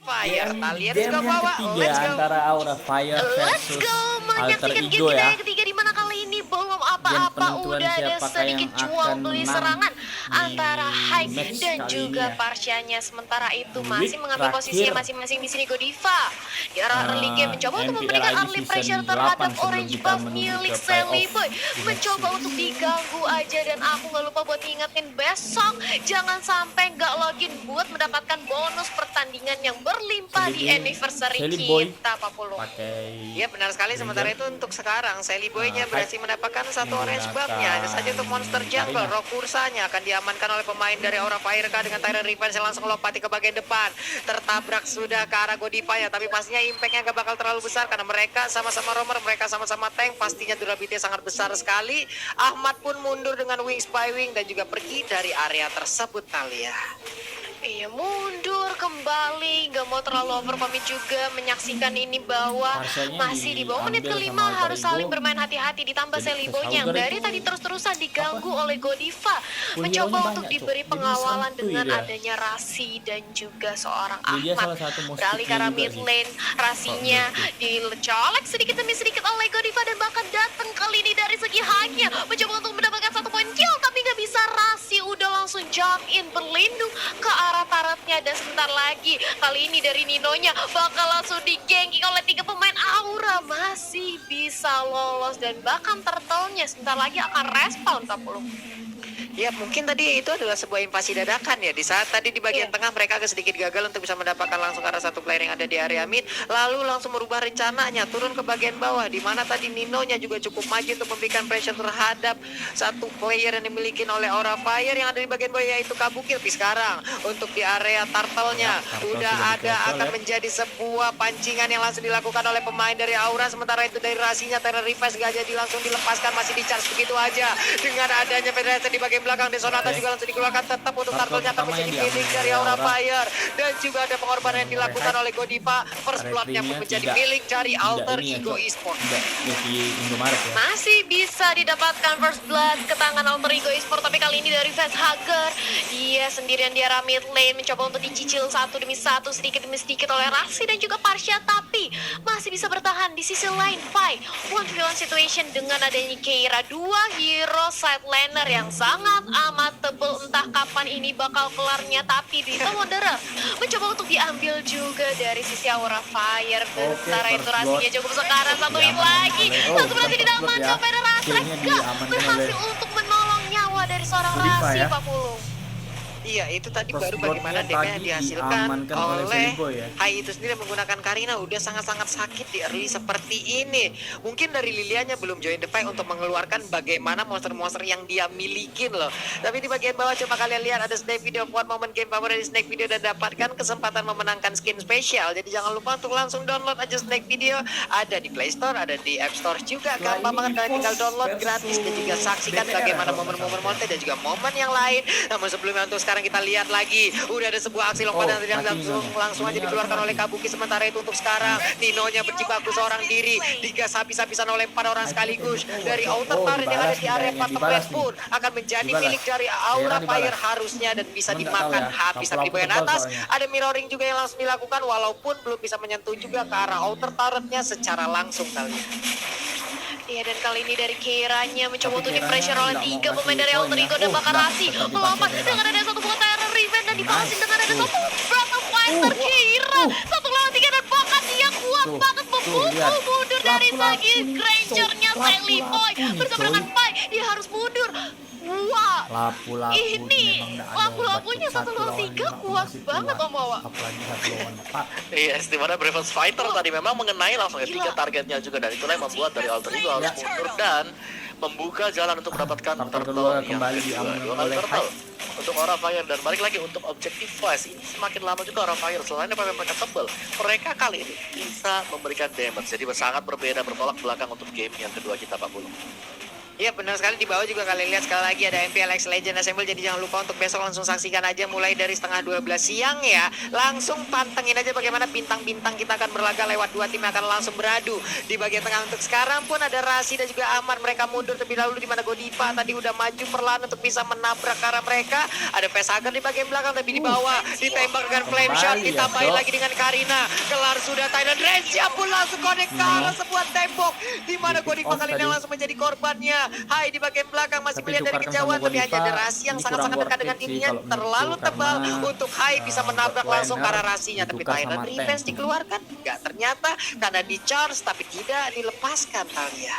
Fire. Kalian Game juga yang bawa. ketiga Let's go. antara Aura Fire Let's versus go, Alter menyaksikan game Ego kita ya. yang ketiga di mana kali ini belum Game apa-apa penentuan udah ada siapakah yang sedikit jual akan beli menang serangan di antara Hype match dan kali juga ini ya. Parsianya. Sementara itu Di masih week mengambil posisinya terakhir. masing-masing di sini Godiva. Di era early game mencoba untuk NPL memberikan ID early season pressure 8 terhadap sebelum orange kita buff menuju milik ke Sally playoff Boy. di match Mencoba ini. untuk diganggu aja, dan aku nggak lupa buat ngingetin besok jangan sampai nggak login buat mendapatkan bonus pertandingan yang berlimpah di anniversary Sally Boy kita, Pak Pulu. pakai Iya benar sekali. Sementara itu untuk sekarang Sally Boy-nya berhasil mendapatkan satu orange menggunakan buff-nya. Hanya saja untuk monster jungle Karina. Rock Ursanya akan diamankan oleh pemain dari Aura Fire dengan Tyrant Revenge yang langsung lompati ke bagian depan. Tertabrak sudah ke arah Godiva ya, tapi pastinya impact-nya gak bakal terlalu besar karena mereka sama-sama roamer, mereka sama-sama tank. Pastinya durability sangat besar sekali. Ahmad pun mundur dengan wings by wing dan juga pergi dari area tersebut, Talia. Iya, mundur kembali, nggak mau terlalu overcommit juga, menyaksikan ini bahwa Parsanya masih di bawah menit diambil kelima sama harus Alter saling Ego. bermain hati-hati, ditambah Jadi Sally Boy yang Sauger dari itu tadi terus-terusan diganggu oleh Godiva, Kuliahnya mencoba banyak, untuk Cok. diberi Jadi pengawalan santuy dengan dia. adanya Rasi dan juga seorang Dia Ahmad. salah satu most Beralih ke skill arah juga mid sih. lane, Rasinya dicolek sedikit demi sedikit oleh Godiva dan bahkan datang kali ini dari segi high-nya, mencoba untuk mendapatkan satu poin kill, tapi nggak bisa. Rasi udah langsung jump in berlindung ke arah turretnya, dan sebentar lagi kali ini dari Ninonya bakal langsung digengking oleh 3 pemain Aura. Masih bisa lolos dan bahkan turtle-nya sebentar lagi akan respawn, Kak Pulung. Ya mungkin tadi itu adalah sebuah invasi dadakan ya. Di saat tadi di bagian tengah mereka agak sedikit gagal untuk bisa mendapatkan langsung arah satu player yang ada di area mid. Lalu langsung merubah rencananya turun ke bagian bawah. Di mana tadi Ninonya juga cukup maju untuk memberikan pressure terhadap satu player yang dimiliki oleh Aura Fire yang ada di bagian bawah, yaitu Kabuki. Tapi sekarang untuk di area turtle-nya Turtle udah sudah ada, di-cancel akan ya. menjadi sebuah pancingan yang langsung dilakukan oleh pemain dari Aura. Sementara itu dari Rasinya Terror Revive gak jadi langsung dilepaskan, masih di-charge begitu aja. Dengan adanya penetrasi di bagian belakang, Desonata juga langsung dikeluarkan, tetap untuk turtle-nya akan menjadi milik dari Aura Fire. Dan juga ada pengorbanan yang dilakukan oleh Godiva. First blood-nya pun menjadi milik dari Alter Ego Esports. Tidak di Indomaret ya. Masih bisa didapatkan first blood ke tangan Alter Ego Esports, tapi kali ini dari Facehugger. Dia sendirian di arah mid lane, mencoba untuk dicicil satu demi satu, sedikit demi sedikit oleh Rasi dan juga Parsha, tapi masih bisa bertahan di sisi lain. Fight 1v1 situation dengan adanya Keira, 2 hero side laner yang sangat amat tebel. Entah kapan ini bakal kelarnya, tapi di Wanderer mencoba untuk diambil juga dari sisi Aura Fire. Sementara itu Rasinya cukup sekarang, satu hit lagi, langsung berhasil didamankan pada Rasrek. Berhasil untuk menolong nyawa dari seorang Rasi, Pak Pulung. Iya, itu tadi First baru bagaimana blood-nya damage yang tadi dihasilkan diamankan oleh oleh Sally Boy ya. Hai itu sendiri menggunakan Karina udah sangat-sangat sakit di early seperti ini. Mungkin dari Lilianya belum join the fight untuk mengeluarkan bagaimana monster-monster yang dia milikin loh. Tapi di bagian bawah coba kalian lihat ada snake video buat momen game power dari snake video dan dapatkan kesempatan memenangkan skin spesial. Jadi jangan lupa untuk langsung download aja snake video. Ada di Play Store, ada di App Store juga. Gampang banget, kalian tinggal download gratis dan juga saksikan bagaimana momen-momen monster dan juga momen yang lain. Namun sebelumnya untuk sekarang kita lihat lagi, udah ada sebuah aksi lompatan yang langsung aja dikeluarkan oleh Kabuki. Sementara itu untuk sekarang Ninonya berjibaku seorang diri, digas habis-habisan oleh 4 orang sekaligus. Dari outer turret yang ada di area Patepen pun akan menjadi milik dari Aura Fire harusnya dan bisa dimakan habis. Tapi di bagian atas ada mirroring juga yang langsung dilakukan, walaupun belum bisa menyentuh juga ke arah outer turretnya secara langsung kali. Iya, dan kali ini dari Keiranya mencoba untuk di-pressure oleh 3 pemain dari Alter Ego dan bakal Rasi melompat dengan ada satu buah Terror Revenge dan dibalasin dengan ada satu Breath Fighter Keira. 1 lawan 3 dan bahkan dia kuat banget membungkuk mundur dari segi Granger-nya Sally Boy. Bersama dengan Pai, dia harus mundur. Wah, Lapu-lapu ini lapu-lapunya 1 lawan 3 kuat banget Om Wawa. Apalagi 1 lawan 4. Yes, dimana Breakfast Fighter tadi memang mengenai langsung ya 3 targetnya juga, dan itulah yang membuat dari Alter Ego harus mundur dan membuka jalan untuk mendapatkan Turtle turtle kedua yang kembali kedua. diamankan 2 kali oleh turtle untuk Aura Fire. Dan balik lagi untuk objektif Flash ini semakin lama juga Aura Fire selain apa yang mereka tebel, mereka kali ini bisa memberikan damage, jadi sangat berbeda, bertolak belakang untuk game yang kedua kita, Pak Bulung. Iya benar sekali, di bawah juga kalian lihat sekali lagi ada MPLX Legend Assemble. Jadi jangan lupa untuk besok langsung saksikan aja mulai dari setengah 12 siang ya. Langsung pantengin aja bagaimana bintang-bintang kita akan berlaga lewat 2 tim yang akan langsung beradu di bagian tengah. Untuk sekarang pun ada Rasi dan juga Ahmad, mereka mundur terlebih dahulu di mana Godiva tadi udah maju perlahan untuk bisa menabrak ke arah mereka. Ada Facehager di bagian belakang tapi di bawah ditembak dengan flame shot, kembali ya, ditambahin Bro. lagi dengan Karina. Kelar sudah Thailand Rencia pun langsung connect ke arah sebuah tembok di mana Godiva kali ini tadi. langsung menjadi korbannya. Hai di bagian belakang masih Tapi melihat dari tukarkan kejauhan, sama tapi hanya Godiva, ada Rasi yang ini sangat-sangat kurang dekat dengan worth it sih dirinya, kalau terlalu menurutku, tebal karena, untuk Hai bisa menabrak buat langsung ke arah liner, Rasinya. Tapi ditukar Thailand sama Revenge tank. dikeluarkan, nggak ternyata karena di charge tapi tidak dilepaskan Talia.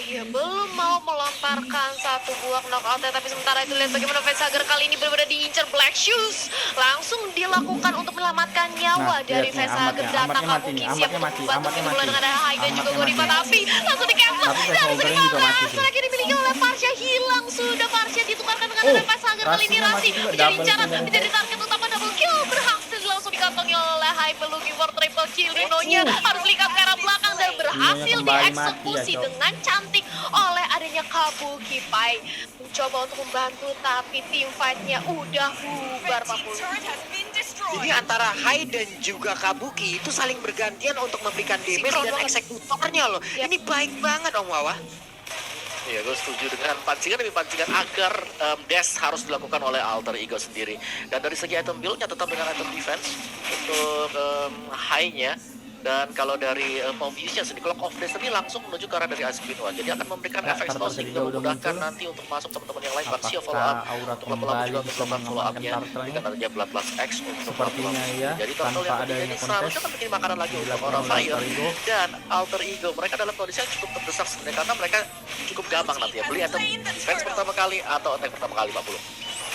Iya, belum mau melontarkan satu buah knockout, tapi sementara itu lihat bagaimana Facehager kali ini benar-benar diincar Black Shoes. Langsung dilakukan untuk menyelamatkan nyawa Nah, dari lihat nih, Facehager. Ahmadnya Data mati Kabuki nih, siap Ahmadnya untuk mati, membantu Ahmadnya mulai mati. dengan ada Hai dan juga Ahmadnya Godiva, mati. tapi langsung di cancel. Tapi Dan Facehager sudah juga mati sih. lagi dimiliki oleh Parsha, hilang sudah Parsha, ditukarkan dengan Oh, ada Facehager kali ini. Rasinya Rasi mati juga, menjadi double incaran, kill. menjadi target utama double kill, berhasil langsung dikantongi oleh Hai, looking for triple kill. Rinonya harus lihat ke arah belakang dan berhasil kembali mati ya, dieksekusi Cok. dengan cantik oleh adanya Kabuki Pai. Mencoba untuk membantu tapi tim fight-nya udah bubar Pak Pul. Jadi antara Hai dan juga Kabuki itu saling bergantian untuk memberikan damage dan eksekutornya loh. Ini baik banget Om Wawa. Iya, gue setuju dengan pancingan demi pancingan agar dash harus dilakukan oleh Alter Ego sendiri. Dan dari segi item build-nya tetap dengan item defense untuk high-nya. Dan kalau dari Mobiusnya sendiri, Clock of Destiny langsung menuju ke arah dari Ice Queen One. Jadi akan memberikan Ya, efek Tartar sehingga juga udah memudahkan muncul. nanti untuk masuk teman-teman yang lain. Barcio Apakah follow up, Aura untuk lama-lama kembali juga untuk bisa melakukan follow up-nya. mengamankan Tartarnya? Dengan adanya Bloodlust X untuk Sepertinya melakukan. ya, Jadi total tanpa yang adanya ini kontes seharusnya kan bikin makanan lagi untuk dilakukan Aura oleh Fire Alter Ego. dan Alter Ego. Mereka dalam kondisi yang cukup terdesak sebenarnya karena mereka cukup gampang nanti ya beli item defense pertama kali atau attack pertama kali 40.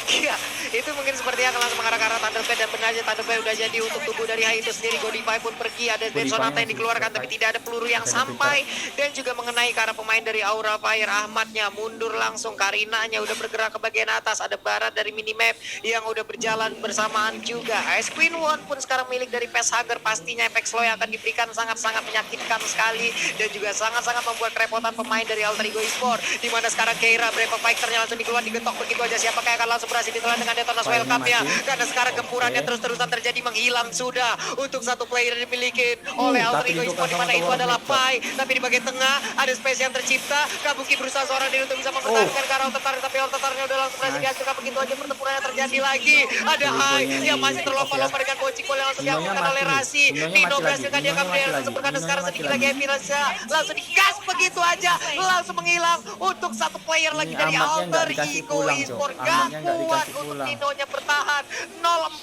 Iya, itu mungkin seperti akan langsung mengarah ke arah Thunderblade dan benar aja Thunderblade udah jadi untuk tubuh dari Hai itu sendiri. Godiva pun pergi, ada Dead Godiva Sonata yang masih dikeluarkan tapi terkait. tidak ada peluru yang sampai dan juga mengenai ke arah pemain dari Aura Fire. Ahmadnya mundur langsung, Karinanya udah bergerak ke bagian atas, ada Barat dari minimap yang udah berjalan bersamaan juga. Ice Queen One pun sekarang milik dari Facehager, pastinya efek slow yang akan diberikan sangat-sangat menyakitkan sekali dan juga sangat-sangat membuat kerepotan pemain dari Alter Ego Esport. Di mana sekarang Keira Brave Fighter-nya langsung dikeluar, digetok begitu aja, siapakah yang akan langsung berhasil ditelan dengan Detonas welcome-nya karena sekarang gempurannya terus-terusan terjadi, menghilang sudah untuk satu player yang dimiliki oleh Alter tapi Ego itu Esport, di kan mana sama itu Tower adalah Breaker. Pai, tapi di bagian tengah ada space yang tercipta. Kabuki berusaha seorang diri untuk bisa mempertahankan ke arah Alter, tapi Alter udah langsung berhasil dihancurkan. Begitu aja pertempurannya terjadi lagi, ada Hai yang masih terlompa-lompa dengan bocikol yang langsung Ninonya diakukan mati oleh nih. Rasi. Ninonya Nino mati berhasil lagi. kan dia Ninonya akan mati sempurna lagi. sekarang Ninonya sedikit mati lagi lagi. Emirasa langsung digas begitu aja, langsung menghilang untuk satu player lagi Ini dari Ahmadnya nggak Alter dikasih Ego pulang, Esport. Cok. Gak Ahmadnya nggak kuat dikasih untuk pulang. Ninonya bertahan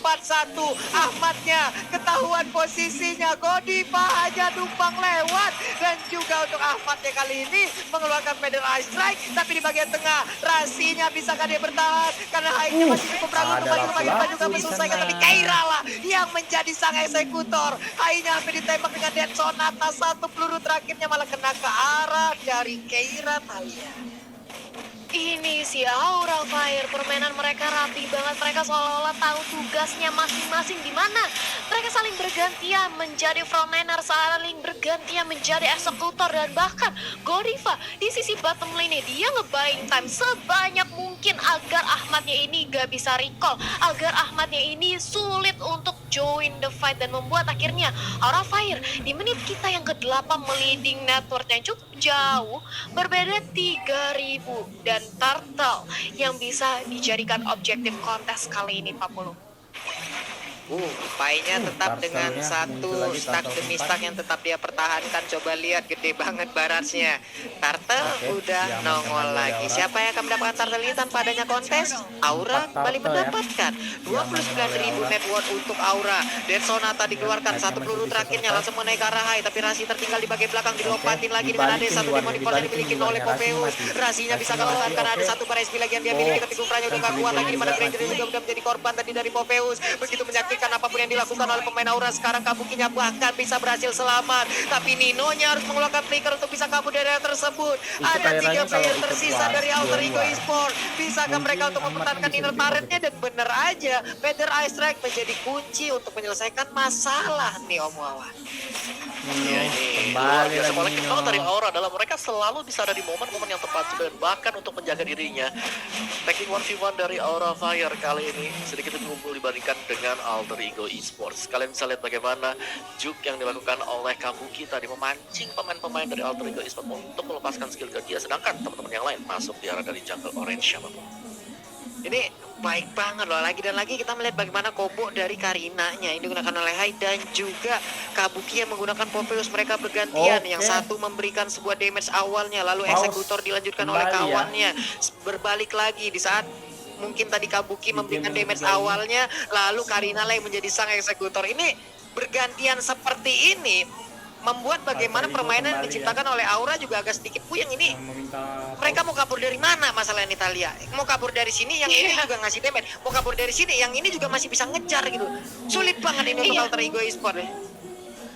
041. Ahmadnya ketahuan posisinya, Godiva hanya numpang lewat dan juga untuk Ahmadnya kali ini mengeluarkan Feather Ice Strike, tapi di bagian tengah Rasinya bisakah dia bertahan karena Hai-nya masih cukup ragu untuk ada maju juga pelaku di menyelesaikan, sana. tapi Keira lah yang menjadi sang eksekutor. Hai-nya hampir ditembak dengan Dead Sonata, satu peluru terakhirnya malah kena ke arah dari Keira Talia. Ini si Aura Fire, permainan mereka rapi banget. Mereka seolah-olah tahu tugasnya masing-masing di mana. Mereka saling bergantian menjadi frontliner, saling bergantian menjadi eksekutor, dan bahkan Godiva di sisi bottom lane dia nge-buying time sebanyak mungkin agar Ahmadnya ini gak bisa recall, agar Ahmadnya ini sulit untuk join the fight dan membuat akhirnya Aura Fire di menit kita yang ke-8 meliding network yang cukup jauh, berbeda 3000 dan Turtle yang bisa dijadikan objektif kontes kali ini, Pak Pulu. Pai-nya tetap dengan Turtle-nya satu muncul lagi, stack Turtle demi 4. stack yang tetap dia pertahankan. Coba lihat, gede banget baratnya. Turtle Oke, udah diamankan nongol oleh lagi. Aura. Siapa yang akan mendapatkan Turtle ini tanpa adanya kontes? Aura 4 kembali Turtle ya. mendapatkan 29.000 net worth untuk Aura. Dead Sonata dikeluarkan, satu peluru terakhirnya langsung menaik ke arah Hai, tapi Rasi tertinggal di bagian belakang, dilompatin lagi dengan ada dibalikin satu luarnya, demon impulse yang dimiliki dibalikin oleh luarnya. Popheus. Rasinya mati. Rasinya bisa Rasinya kelelahan mati, karena ada oke. satu PSP lagi yang dia miliki, tapi kumpranya udah gak kuat lagi, di mana Granger juga udah menjadi korban tadi dari Popheus. Begitu menyakitkan apapun yang dilakukan oleh pemain Aura. Sekarang Kabukinya bahkan bisa berhasil selamat, tapi Ninonya harus mengeluarkan flicker untuk bisa kabur dari area tersebut. Ada 3 player tersisa dari Alter Ego Esports. Bisakah mereka untuk mempertahankan inner turretnya? Dan bener aja, Feather Ice Strike menjadi kunci untuk menyelesaikan masalah nih Om Wawan. Ya, ini luar Kembali biasa lagi kolektif Nino. banget dari Aura adalah mereka selalu bisa ada di momen-momen yang tepat juga, dan bahkan untuk menjaga dirinya. Taking 1v1 dari Aura Fire kali ini sedikit lebih unggul dibandingkan dengan Alter Ego Esports. Kalian bisa lihat bagaimana juke yang dilakukan oleh Kabuki tadi memancing pemain-pemain dari Alter Ego Esports untuk melepaskan skill ke dia, sedangkan teman-teman yang lain masuk di arah dari jungle orange siapapun. Ini baik banget loh, lagi dan lagi kita melihat bagaimana combo dari Karinanya ini digunakan oleh Hai dan juga Kabuki yang menggunakan Popeyus. Mereka bergantian, Oke. yang satu memberikan sebuah damage awalnya, lalu Pause. eksekutor dilanjutkan Kembali oleh ya. kawannya. Berbalik lagi di saat mungkin tadi Kabuki memberikan damage kembali. awalnya, lalu Karina lah yang menjadi sang eksekutor. Ini bergantian seperti ini membuat bagaimana Alter Ego permainan yang kembali diciptakan oleh Aura juga agak sedikit puyeng. Ini Meminta mereka mau kabur dari mana masalahnya Italia? Mau kabur dari sini, yang ini juga ngasih damage. Mau kabur dari sini, yang ini juga masih bisa ngejar gitu. Sulit banget ini untuk Iya. Alter Ego Esports.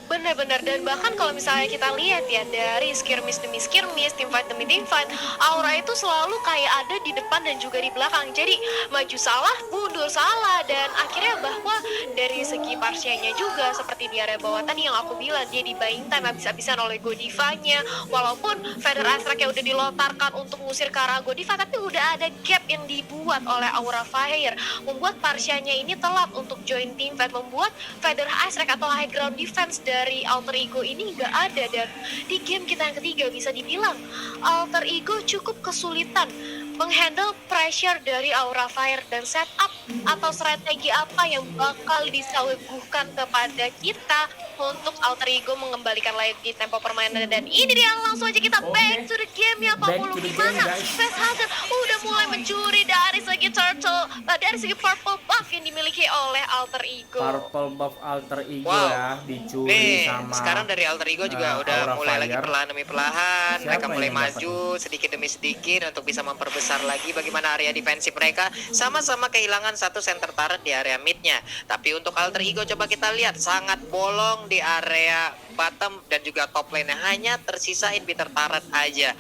Benar-benar, dan bahkan kalau misalnya kita lihat ya dari skirmish demi skirmish, teamfight demi teamfight, Aura itu selalu kayak ada di depan dan juga di belakang. Jadi maju salah, mundur salah, dan akhirnya bahwa dari segi Parsianya juga seperti di area bawah tadi yang aku bilang, dia di buying time habis-habisan oleh Godivanya. Walaupun Feather Ice Strike yang udah dilontarkan untuk ngusir ke arah Godiva, tapi udah ada gap yang dibuat oleh Aura Fire, membuat Parsianya ini telat untuk join teamfight, membuat Feather Ice Strike atau high ground defense dari Alter Ego ini nggak ada. Dan di game kita yang ketiga bisa dibilang Alter Ego cukup kesulitan menghandle pressure dari Aura Fire, dan setup atau strategi apa yang bakal disuguhkan kepada kita untuk Alter Ego mengembalikan lagi tempo permainan. Dan ini dia, langsung aja kita back to the game ya Pak Back Pulu. to the Gimana game, guys. Facehugger udah mulai mencuri dari segi turtle, dari segi purple buff yang dimiliki oleh Alter Ego. Purple buff Alter Ego Wow. ya, dicuri Nih, sama sekarang dari Alter Ego juga udah Aura mulai lagi Fire. perlahan demi perlahan. Siapa Mereka mulai yang dapat maju sedikit demi sedikit untuk bisa memperbesar lagi bagaimana area defensif mereka. Sama-sama kehilangan satu center turret di area midnya. Tapi untuk Alter Ego coba kita lihat, sangat bolong di area bottom dan juga top lane, hanya tersisa inhibitor turret aja.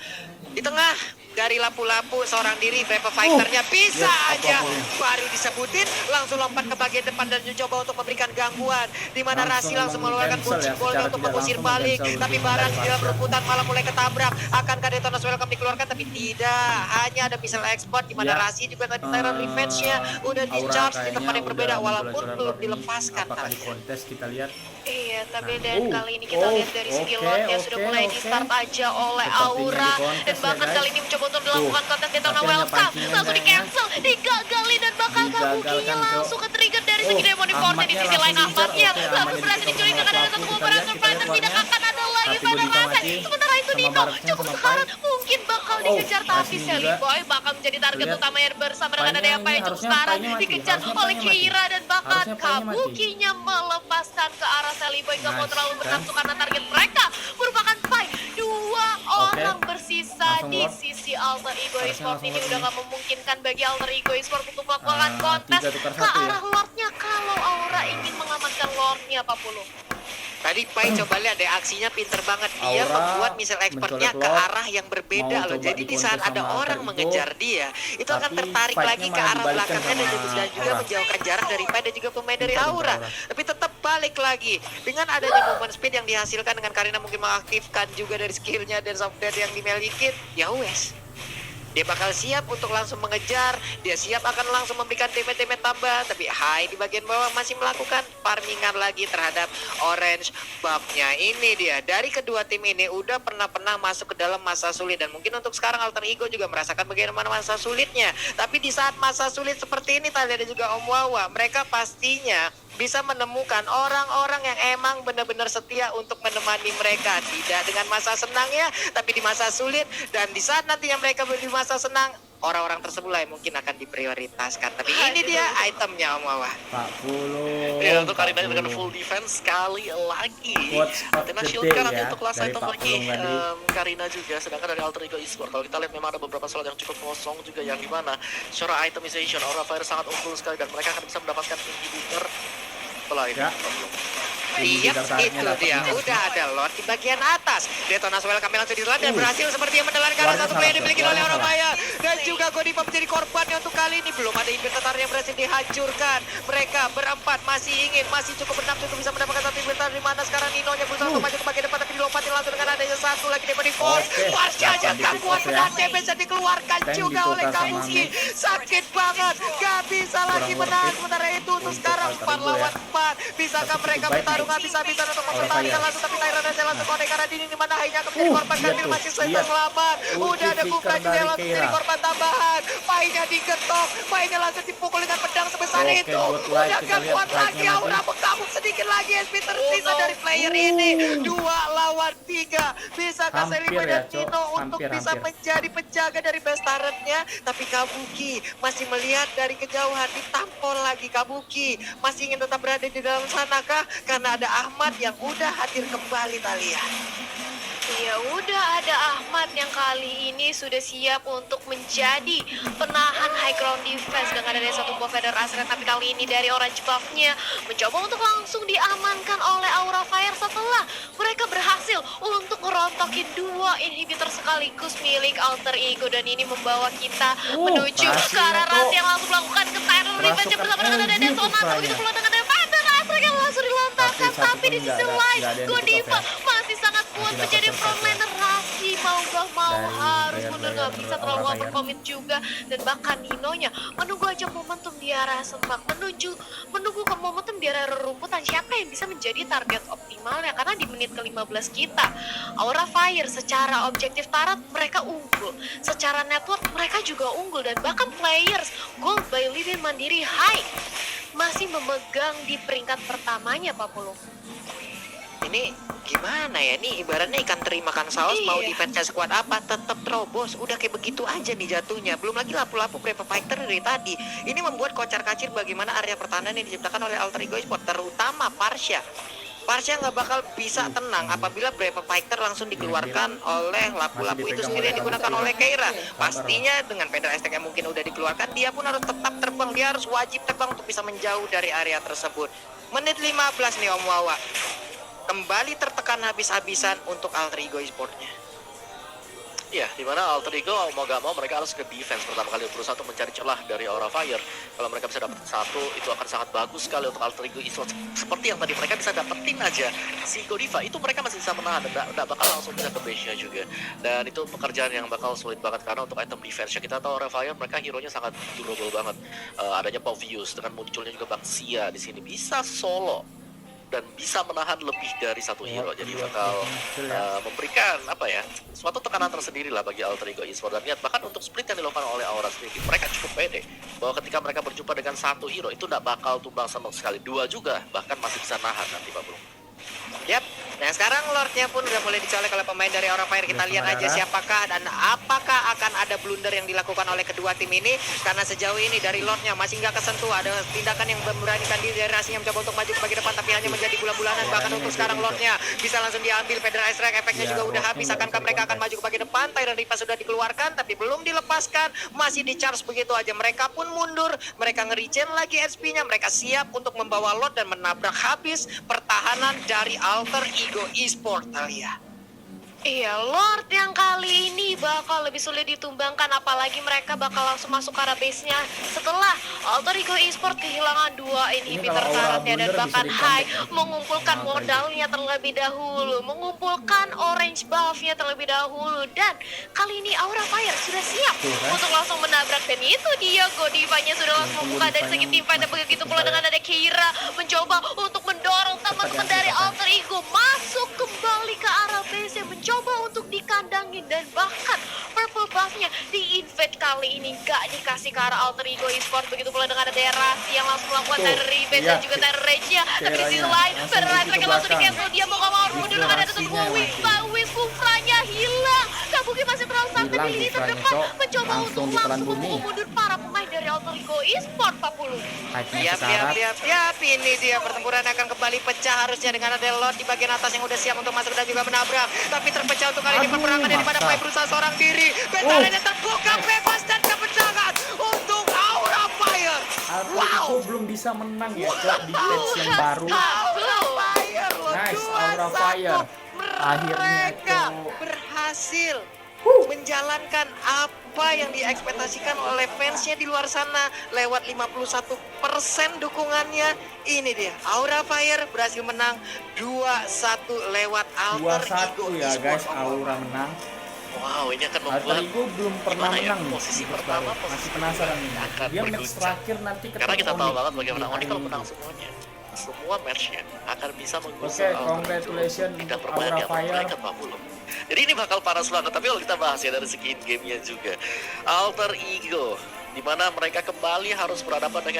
Di tengah dari lapu-lapu seorang diri Brave Fighter-nya bisa ya, aja apapun. baru disebutin langsung lompat ke bagian depan dan mencoba untuk memberikan gangguan, di mana Rasi langsung mengeluarkan cancel ya, kunci bolnya secara untuk tidak mengusir langsung balik, cancel tapi dulu barang dari di dalam Barca. rebutan malah mulai ketabrak. Akankah Detona's Welcome dikeluarkan? Tapi tidak, hanya ada missile export, di mana Ya. Rasi juga tadi Tyrant Revenge-nya udah Aura di-charge di kayaknya tempat yang berbeda udah walaupun mencoba-coba belum ini. dilepaskan Apakah tadi. di kontes kita lihat Iya, tapi Nah, dan kali ini kita lihat dari segi lotnya sudah mulai di start aja oleh Sepertinya Aura, di kontes dan ya, bahkan guys. kali ini mencoba untuk dilakukan kontes di Tona akhirnya Welcome, pancingan langsung di kayaknya. cancel, digagalin, dan bakal Digagalkan, Kabukinya Cok. langsung ke trigger dari segi Demon Force. Di Ahmadnya sisi lain langsung Ahmadnya diincar. Oke, lalu Ahmadnya berhasil ditutup diculik sama dengan pelaku. satu Kita operator lihat fighter, tidak keluarnya. akan ada lagi Tapi Feather Godiva Ice. mati. Sementara itu Sama Nino Barca, cukup sama sekarat, mungkin bakal dikejar, tapi Asmi juga. Sally Boy bakal menjadi target Lihat. utamanya bersama dengan Painya ada apa ini yang cukup harusnya sekarat, Painya mati. dikejar Harusnya oleh Painya mati. Keira, dan bahkan Harusnya Painya mati. Kabukinya melepaskan ke arah Sally Boy. Gak mau Nice, terlalu kan? bernafsu karena target mereka merupakan Pai. Dua orang bersisa Langsung di Lord. sisi Alter Ego Harusnya Esports. langsung Ini Lord udah ini. gak memungkinkan bagi Alter Ego Esports untuk melakukan kontes 3 tukar ke 1 ya. arah Lordnya kalau Aura ingin mengamankan Lordnya, Pak Pulu. Tadi Pai coba lihat deh, aksinya pinter banget. Dia Aura membuat missile expertnya mencolok ke Lord, arah yang berbeda mau loh. coba Jadi di saat dikontes ada sama orang Alter Ego, mengejar dia, itu akan tapi tertarik fight-nya lagi ke malah arah dibalikan belakangnya dan sama juga Aura. menjauhkan jarak dari Pai dan juga pemain dari Pintar, Aura. Aura. Tapi tetap balik lagi dengan adanya movement speed yang dihasilkan dengan Karina mungkin mengaktifkan juga dari skillnya dan software yang dimilikin. Ya wes, dia bakal siap untuk langsung mengejar. Dia siap akan langsung memberikan damage tambahan. Tapi Hai di bagian bawah masih melakukan farmingan lagi terhadap orange buff-nya. Ini dia, dari kedua tim ini udah pernah masuk ke dalam masa sulit. Dan mungkin untuk sekarang Alter Ego juga merasakan bagaimana masa sulitnya. Tapi di saat masa sulit seperti ini, Talia dan juga Om Wawa, mereka pastinya bisa menemukan orang-orang yang emang benar-benar setia untuk menemani mereka. Tidak dengan masa senangnya, tapi di masa sulit. Dan di saat nantinya mereka di masa senang, orang-orang tersebut lah yang mungkin akan diprioritaskan. Tapi ini dia itemnya Om Wawa. Pak Pulu. Ya, untuk Karina Pak dengan Pulu. full defense sekali lagi. Quotes of Athena the shieldkan day nanti ya, untuk last dari item Pak lagi Pulung tadi. Karina juga. Sedangkan dari Alter Ego Esports, kalau kita lihat memang ada beberapa slot yang cukup kosong juga, yang dimana secara itemization Aura Fire sangat unggul sekali, dan mereka akan bisa mendapatkan inhibitor setelah ini. Ya. Iya, Ini itu dapat dia. nih. Udah ada Lord di bagian atas. Detonas welcome langsung diselat dan berhasil seperti yang menelan ke arah Warna satu player salah, dimiliki warna oleh salah. Orofaya. Dan juga Godiva menjadi korbannya untuk kali ini. Belum ada inventar yang berhasil dihancurkan. Mereka berempat masih cukup bernafsu untuk bisa mendapatkan satu inventar, di mana sekarang Ninonya berusaha untuk maju ke bagian depan tapi dilompatin langsung dengan adanya satu lagi Demon Force. Oke, Marsha aja dapat gak kuat di-pick off menahan damage dan dikeluarkan Tank juga oleh ditukar sama Kabuki. Mix. Sakit banget. Gak bisa lagi Kurang menahan. worth it Sementara itu untuk untuk sekarang Alter 4 Ego lawan ya. 4. Bisakah Tapi mereka cukup baik bertarung nih. habis-habisan untuk Orofaya. mempertahankan langsung tapi Tyron aja langsung connect karena di mana hanya akan menjadi korban lihat Kamil tuh, masih selesai lihat. selamat. Ulti Udah ada flicker Kufra juga dari yang langsung jadi Keira. korban tambahan. Mainnya digetok, mainnya langsung dipukul dengan pedang sebesar Oke, itu. good light. Udah Kita gak lihat kuat lagi, fightnya nanti. Aura menggabung sedikit lagi SP tersisa dari player ini. 2 lawan 3. Bisakah Hampir Selima ya, dan Cok. Nino untuk Hampir, bisa hampir. menjadi penjaga dari best turret-nya? Tapi Kabuki masih melihat dari kejauhan, ditampol lagi Kabuki. Masih ingin tetap berada di dalam sana kah? Karena ada Ahmad yang udah hadir kembali, Talia. Ya udah ada Ahmad yang kali ini sudah siap untuk menjadi penahan high ground defense dengan ada satu buah Feather Asret, tapi kali ini dari orange buff-nya mencoba untuk langsung diamankan oleh Aura Fire setelah mereka berhasil untuk merontokin 2 inhibitor sekaligus milik Alter Ego, dan ini membawa kita menuju Rasi ke arah itu. Rasi yang langsung melakukan ke Terror Revenge Rasukan bersama dengan ada LG Desonata, Kufranya. begitu pula dengan ada Feather Asret yang langsung dilontarkan, Tapi tapi di satu pun sisi nggak lain ada yang Godiva di-pick off masih sangat kuat Masih menjadi dapat frontliner Rasi, mau gak mau Dari harus player-player mundur, gak bisa terlalu Aura Fire. overcommit juga, dan bahkan Ninonya menunggu aja momentum di arah semak, menunggu ke momentum di arah rerumputan siapa yang bisa menjadi target optimalnya, karena di menit ke-15 kita Aura Fire secara objektif tarot mereka unggul, secara network mereka juga unggul, dan bahkan players Gold by Living Mandiri High masih memegang di peringkat pertamanya Pak Pulung. Ini gimana ya, nih ibaratnya ikan teri makan saus, mau Iya. defense squad apa tetap terobos, udah kayak begitu aja nih jatuhnya. Belum lagi lapu-lapu Brave Fighter dari tadi. Ini membuat kocar-kacir bagaimana area pertahanan yang diciptakan oleh Alter Ego Esports, terutama Parsha nggak bakal bisa tenang apabila Brave Fighter langsung dikeluarkan oleh lapu-lapu itu sendiri yang digunakan oleh Keira. Pastinya dengan Pedro Aztec yang mungkin udah dikeluarkan, dia pun harus tetap terbang, dia harus wajib terbang untuk bisa menjauh dari area tersebut. Menit 15 nih Om Wawa. Kembali tertekan habis-habisan untuk Alter Ego Esports-nya. Iya, dimana Alter Ego mau gak mau mereka harus ke defense pertama kali, berusaha untuk mencari celah dari Aura Fire. Kalau mereka bisa dapat satu, itu akan sangat bagus sekali untuk Alter Ego Esports. Seperti yang tadi mereka bisa dapetin aja si Godiva, itu mereka masih bisa menahan dan gak bakal langsung bisa ke base-nya juga. Dan itu pekerjaan yang bakal sulit banget karena untuk item defense-nya kita tahu Aura Fire mereka hero-nya sangat durable banget. Adanya Pauvius dengan munculnya juga Baxia di sini bisa solo dan bisa menahan lebih dari satu hero, jadi bakal memberikan apa ya, suatu tekanan tersendiri lah bagi Alter Ego Esports. Dan lihat bahkan untuk split yang dilakukan oleh Aura sendiri, mereka cukup pede bahwa ketika mereka berjumpa dengan satu hero itu tidak bakal tumbang sama sekali, 2 juga bahkan masih bisa nahan nanti Pak Bro. Yap. Nah sekarang Lordnya pun udah mulai dicolek oleh pemain dari Aura Fire. Kita lihat aja siapakah dan apakah akan ada blunder yang dilakukan oleh kedua tim ini. Karena sejauh ini dari Lordnya masih nggak kesentuh. Ada tindakan yang memberanikan diri dari Rasinya mencoba untuk maju ke bagian depan, tapi hanya menjadi bulan-bulanan. Bahkan untuk sekarang Lordnya bisa langsung diambil. Federal Strike efeknya juga udah habis. Akankah mereka akan maju ke bagian depan? Tyron Ripa sudah dikeluarkan tapi belum dilepaskan. Masih di charge begitu aja. Mereka pun mundur. Mereka nge-regen lagi SP-nya. Mereka siap untuk membawa Lord dan menabrak habis pertahanan dari Alter Ego Esports, Talia. Iya, Lord yang kali ini bakal lebih sulit ditumbangkan, apalagi mereka bakal langsung masuk ke arah base-nya setelah Alter Ego Esports kehilangan 2 inhibitor kalau Aura turretnya, dan blunder bahkan bisa High di-comeback. mengumpulkan modalnya terlebih dahulu, mengumpulkan orange buff-nya terlebih dahulu, dan kali ini Aura Fire sudah siap untuk langsung menabrak, dan itu dia Godivanya sudah langsung membuka dari segi tim fight. Dan begitu pula dengan ada Keira mencoba untuk mendorong teman-teman dari Alter Ego masuk kembali ke arah base, mencoba untuk dikandangin, dan bahkan purple buff-nya di-invade kali ini gak dikasih ke arah Alter Ego Esports. Begitu pula dengan ada Rasi yang langsung melakukan terror revenge dan juga terror rage-nya, tapi di sisi lain Ferrari mereka langsung di-cancel. Dia mau gak mau mundur dengan ada satu wave Kufranya hilang. Kabuki masih terlalu santai di lini terdepan, mencoba untuk langsung memukul mundur para pemain dari Alter Ego Esports. 40. Yap, ini dia pertempuran akan kembali pecah harusnya dengan ada Lord di bagian atas yang udah siap untuk masuk dan juga menabrak, tapi terpecah untuk kali ini peperangan dari pada Pai berusaha seorang diri. Bentaranya terbuka bebas dan kemenangan untuk Aura Fire. Alter Ego belum bisa menang ya Cok di patch yang baru. Aura Fire loh, Nice, 2-1. Aura Fire. Akhirnya, Mereka Cok. berhasil menjalankan apa yang diekspektasikan oleh fansnya di luar sana lewat 51% dukungannya. Ini dia, Aura Fire berhasil menang 2-1 lewat Alter Ego 2-1 ya guys, Esports. Aura menang. Wow, ini akan Alter membuat Ego belum pernah gimana ya, menang nih posisi di patch pertama, baru. posisi Masih penasaran nih. akan Dia match berguncang. terakhir nanti ketemu karena kita tahu Onyx banget bagaimana di Oni kalau hari menang ini. semuanya, semua matchnya akan bisa Oke, menggusur Alter Ego. congratulations Tidak untuk bermain Aura di atas Fire. mereka, Pak Bulog. Jadi ini bakal panas banget, tapi kalau kita bahas ya dari segi gamenya juga, Alter Ego di mana mereka kembali harus berhadapan dengan